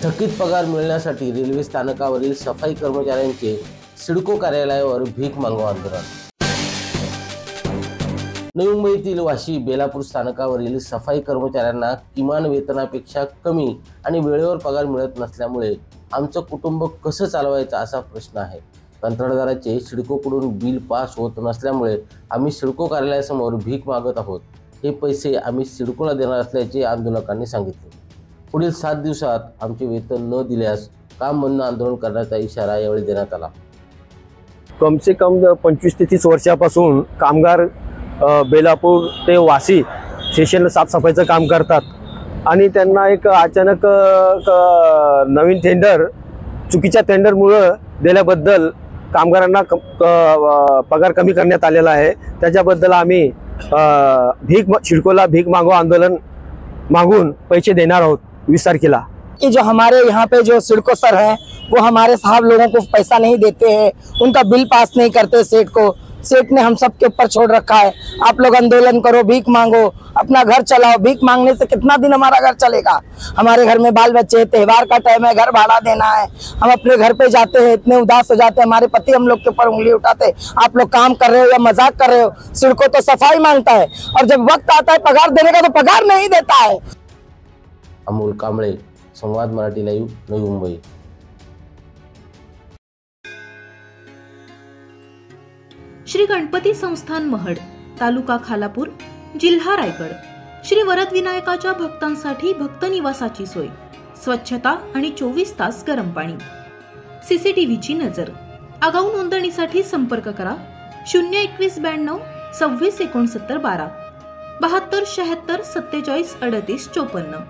थकीत पगार मिळण्यासाठी रेल्वे स्थानकावरील सफाई कर्मचाऱ्यांचे सिडको कार्यालयावर भीक मागो आंदोलन। नवी मुंबईतील वाशी बेलापूर स्थानकावरील सफाई कर्मचाऱ्यांना किमान वेतनापेक्षा कमी आणि वेळेवर पगार मिळत नसल्यामुळे आमचं कुटुंब कसं चालवायचं असा प्रश्न आहे। कंत्राटदाराचे सिडकोकडून बिल पास होत नसल्यामुळे आम्ही सिडको कार्यालयासमोर भीक मागत आहोत। हे पैसे आम्ही सिडकोला देणार असल्याचे आंदोलकांनी सांगितले। पुढील 7 दिवसात आमचे वेतन न दिल्यास काम बंद आंदोलन करण्याचा इशारा यावेळी देण्यात आला। कम से कम 25 ते 30 वर्षापासून कामगार बेलापूर ते वाशी स्टेशनला साफसफाईचं काम करतात आणि त्यांना एक अचानक नवीन टेंडर चुकीच्या टेंडरमुळे दिल्याबद्दल कामगारांना पगार कमी करण्यात आलेला आहे। त्याच्याबद्दल आम्ही सिडकोला भीक मागो आंदोलन मागून पैसे देणार आहोत 20 तारखेला। कि जो हमारे यहाँ पे जो सिडको सर हैं वो हमारे साहब लोगों को पैसा नहीं देते हैं, उनका बिल पास नहीं करते सेठ को। सेठ ने हम सब के ऊपर छोड़ रखा है। आप लोग आंदोलन करो, भीख मांगो, अपना घर चलाओ। भीख मांगने से कितना दिन हमारा घर चलेगा? हमारे घर में बाल बच्चे, त्योहार का टाइम है, घर भाड़ा देना है। हम अपने घर पे जाते हैं, इतने उदास हो जाते हैं, हमारे पति हम लोग के ऊपर उंगली उठाते हैं। आप लोग काम कर रहे हो या मजाक कर रहे हो? सिडको तो सफाई मांगता है और जब वक्त आता है पगार देने का तो पगार नहीं देता है। अमोल कांबळे, संवाद मराठी लाईव्ह, नवी मुंबई। श्री गणपती संस्थान महड, तालुका खालापूर, जिल्हा रायगड। श्री वरद विनायकाच्या भक्तांसाठी भक्त निवासाची सोय, स्वच्छता आणि 24 तास गरम पाणी, सीसीटीव्हीची नजर। आगाऊ नोंदणीसाठी संपर्क करा 021 92 26 69 12 72 76 47 38 54।